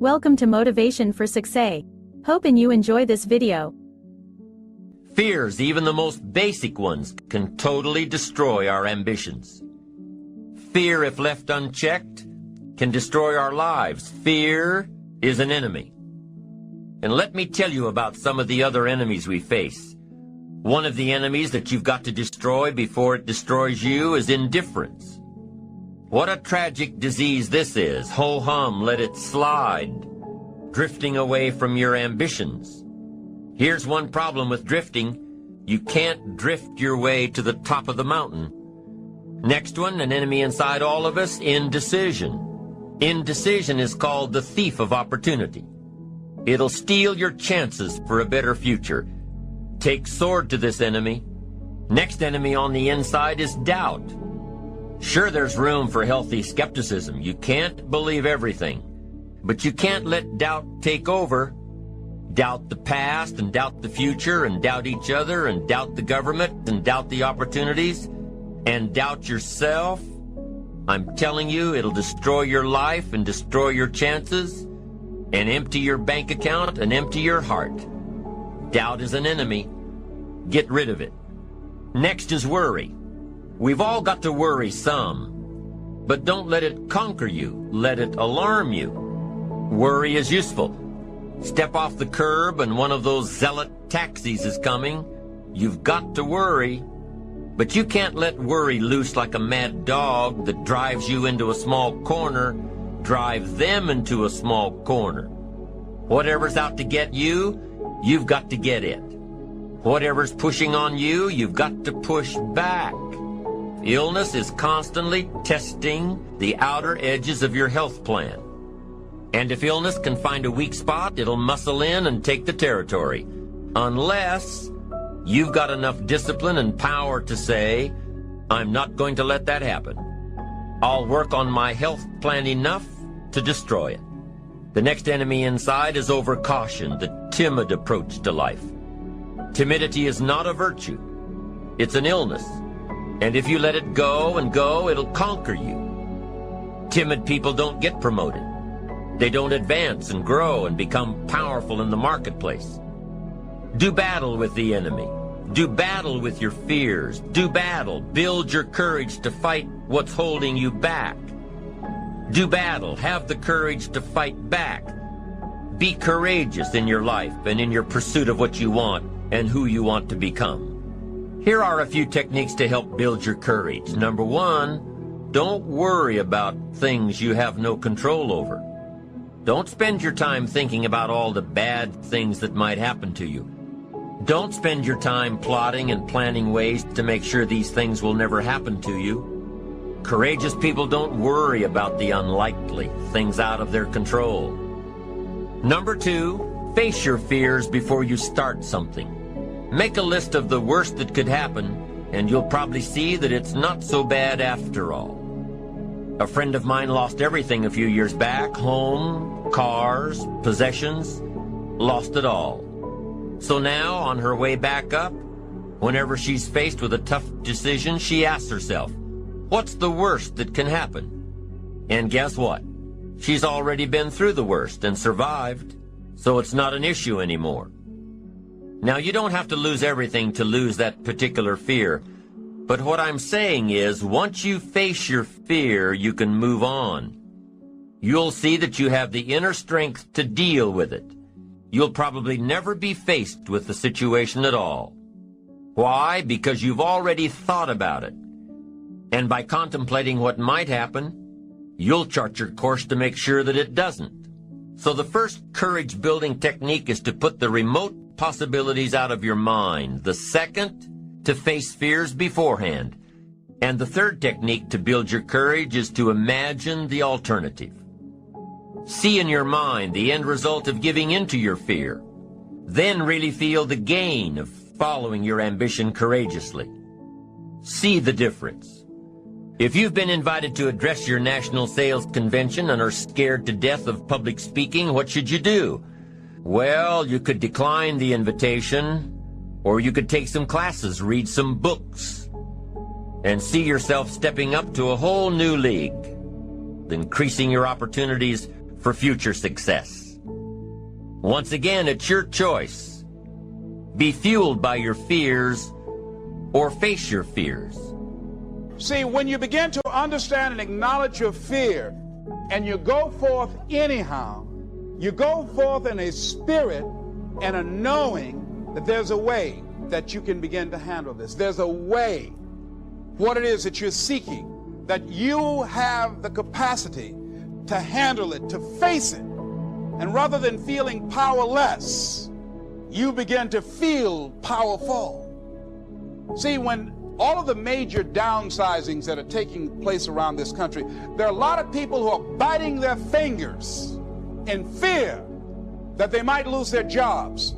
Welcome to Motivation for Success. Hoping you enjoy this video. Fears, even the most basic ones, can totally destroy our ambitions. Fear, if left unchecked, can destroy our lives. Fear is an enemy. And let me tell you about some of the other enemies we face. One of the enemies that you've got to destroy before it destroys you is indifference. What a tragic disease this is. Ho-hum, let it slide, drifting away from your ambitions. Here's one problem with drifting. You can't drift your way to the top of the mountain. Next one, an enemy inside all of us, indecision. Indecision is called the thief of opportunity. It'll steal your chances for a better future. Take sword to this enemy. Next enemy on the inside is doubt. Sure, there's room for healthy skepticism. You can't believe everything. But you can't let doubt take over. Doubt the past and doubt the future and doubt each other and doubt the government and doubt the opportunities and doubt yourself. I'm telling you, it'll destroy your life and destroy your chances and empty your bank account and empty your heart. Doubt is an enemy. Get rid of it. Next is worry. We've all got to worry some, but don't let it conquer you. Let it alarm you. Worry is useful. Step off the curb and one of those zealot taxis is coming. You've got to worry, but you can't let worry loose like a mad dog that drives you into a small corner. Drive them into a small corner. Whatever's out to get you, you've got to get it. Whatever's pushing on you, you've got to push back. Illness is constantly testing the outer edges of your health plan. And if illness can find a weak spot, it'll muscle in and take the territory. Unless you've got enough discipline and power to say, I'm not going to let that happen. I'll work on my health plan enough to destroy it. The next enemy inside is overcaution, the timid approach to life. Timidity is not a virtue. It's an illness. And if you let it go and go, it'll conquer you. Timid people don't get promoted. They don't advance and grow and become powerful in the marketplace. Do battle with the enemy. Do battle with your fears. Do battle. Build your courage to fight what's holding you back. Do battle. Have the courage to fight back. Be courageous in your life and in your pursuit of what you want and who you want to become. Here are a few techniques to help build your courage. Number one, don't worry about things you have no control over. Don't spend your time thinking about all the bad things that might happen to you. Don't spend your time plotting and planning ways to make sure these things will never happen to you. Courageous people don't worry about the unlikely, things out of their control. Number two, face your fears before you start something. Make a list of the worst that could happen, and you'll probably see that it's not so bad after all. A friend of mine lost everything a few years back, home, cars, possessions, lost it all. So now, on her way back up, whenever she's faced with a tough decision, she asks herself, what's the worst that can happen? And guess what? She's already been through the worst and survived, so it's not an issue anymore. Now, you don't have to lose everything to lose that particular fear. But what I'm saying is, once you face your fear, you can move on. You'll see that you have the inner strength to deal with it. You'll probably never be faced with the situation at all. Why? Because you've already thought about it. And by contemplating what might happen, you'll chart your course to make sure that it doesn't. So the first courage-building technique is to put the remote possibilities out of your mind. The second, to face fears beforehand. And the third technique to build your courage is to imagine the alternative. See in your mind the end result of giving into your fear. Then really feel the gain of following your ambition courageously. See the difference. If you've been invited to address your national sales convention and are scared to death of public speaking, what should you do? Well, you could decline the invitation, or you could take some classes, read some books, and see yourself stepping up to a whole new league, increasing your opportunities for future success. Once again, it's your choice. Be fueled by your fears or face your fears. See, when you begin to understand and acknowledge your fear, and you go forth anyhow, you go forth in a spirit and a knowing that there's a way that you can begin to handle this. There's a way, what it is that you're seeking, that you have the capacity to handle it, to face it. And rather than feeling powerless, you begin to feel powerful. See, when all of the major downsizings that are taking place around this country, there are a lot of people who are biting their fingers in fear that they might lose their jobs.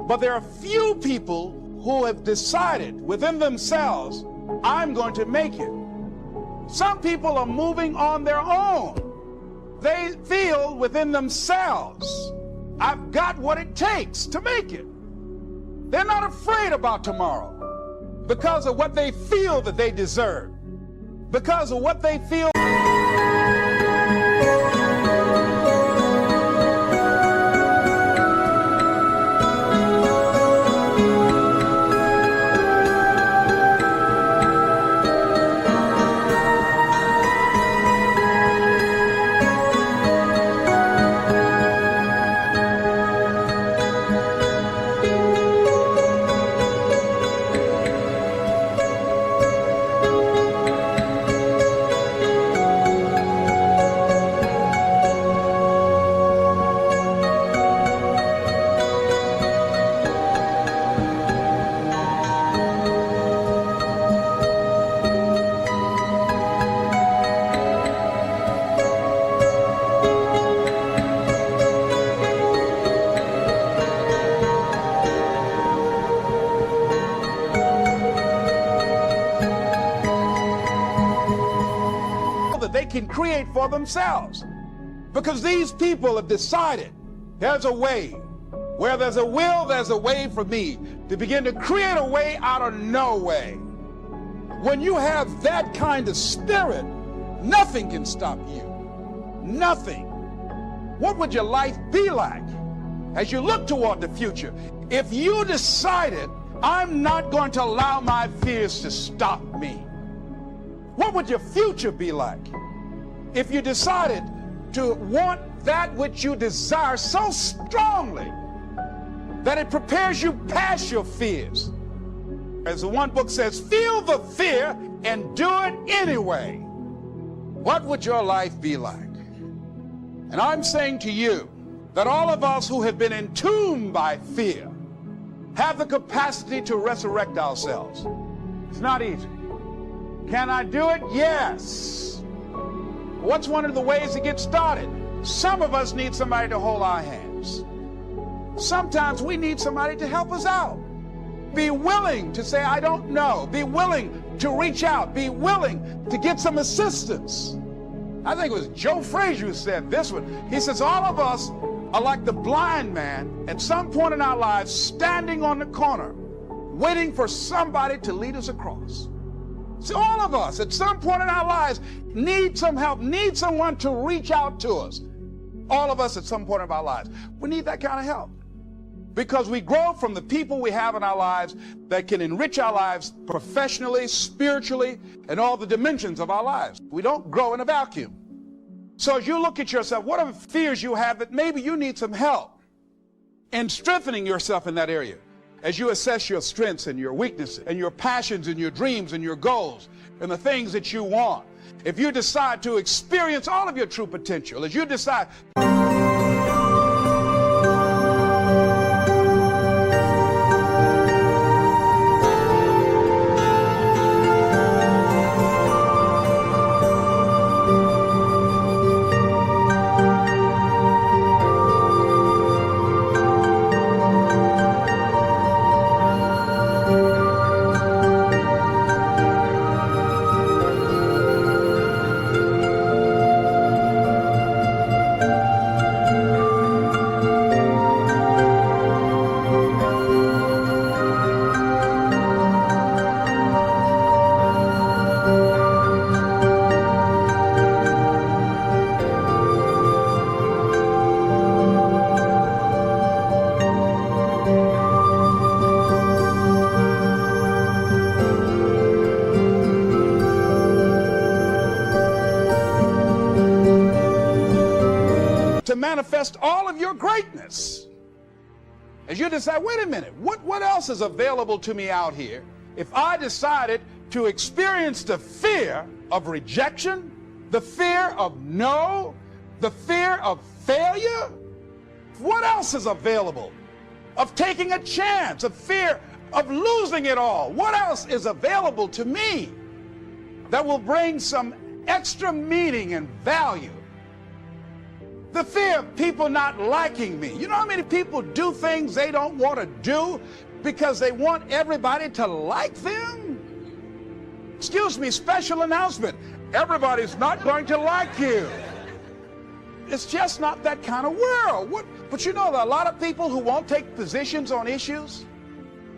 But there are few people who have decided within themselves, I'm going to make it. Some people are moving on their own. They feel within themselves, I've got what it takes to make it. They're not afraid about tomorrow because of what they feel that they deserve, because of what they feel. They can create for themselves, because these people have decided there's a way. Where there's a will, there's a way for me to begin to create a way out of no way. When you have that kind of spirit, nothing can stop you. Nothing. What would your life be like as you look toward the future if you decided, I'm not going to allow my fears to stop me? What would your future be like if you decided to want that which you desire so strongly that it prepares you past your fears? As the one book says, feel the fear and do it anyway. What would your life be like? And I'm saying to you that all of us who have been entombed by fear have the capacity to resurrect ourselves. It's not easy. Can I do it? Yes. What's one of the ways to get started? Some of us need somebody to hold our hands. Sometimes we need somebody to help us out. Be willing to say, I don't know. Be willing to reach out. Be willing to get some assistance. I think it was Joe Frazier who said this one. He says, all of us are like the blind man at some point in our lives standing on the corner, waiting for somebody to lead us across. See, all of us at some point in our lives need some help, need someone to reach out to us. All of us at some point of our lives, we need that kind of help. Because we grow from the people we have in our lives that can enrich our lives professionally, spiritually, and all the dimensions of our lives. We don't grow in a vacuum. So as you look at yourself, what are the fears you have that maybe you need some help in strengthening yourself in that area? As you assess your strengths and your weaknesses and your passions and your dreams and your goals and the things that you want, if you decide to experience all of your true potential, as you decide to manifest all of your greatness. As you decide, wait a minute, what else is available to me out here if I decided to experience the fear of rejection, the fear of no, the fear of failure? What else is available? Of taking a chance, of fear of losing it all. What else is available to me that will bring some extra meaning and value? The fear of people not liking me. You know how many people do things they don't want to do because they want everybody to like them? Excuse me, special announcement. Everybody's not going to like you. It's just not that kind of world. But you know, there are a lot of people who won't take positions on issues,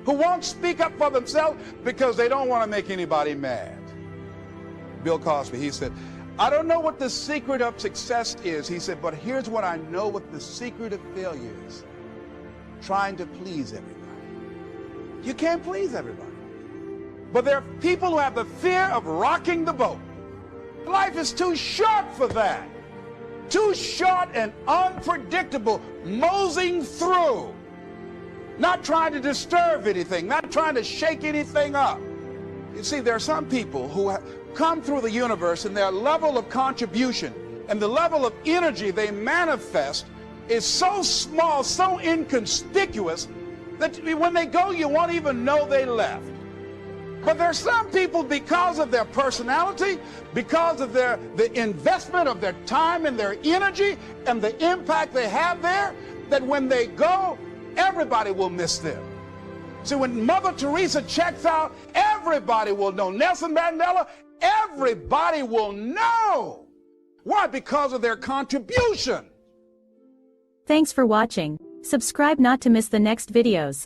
who won't speak up for themselves because they don't want to make anybody mad. Bill Cosby, he said, I don't know what the secret of success is, he said, but here's what I know what the secret of failure is. Trying to please everybody. You can't please everybody. But there are people who have the fear of rocking the boat. Life is too short for that. Too short and unpredictable, moseying through. Not trying to disturb anything, not trying to shake anything up. You see, there are some people who have come through the universe and their level of contribution and the level of energy they manifest is so small, so inconspicuous that when they go, you won't even know they left. But there are some people, because of their personality, because of the investment of their time and their energy and the impact they have there, that when they go, everybody will miss them. See, when Mother Teresa checks out, everybody will know. Nelson Mandela, everybody will know. Why? Because of their contribution. Thanks for watching. Subscribe not to miss the next videos.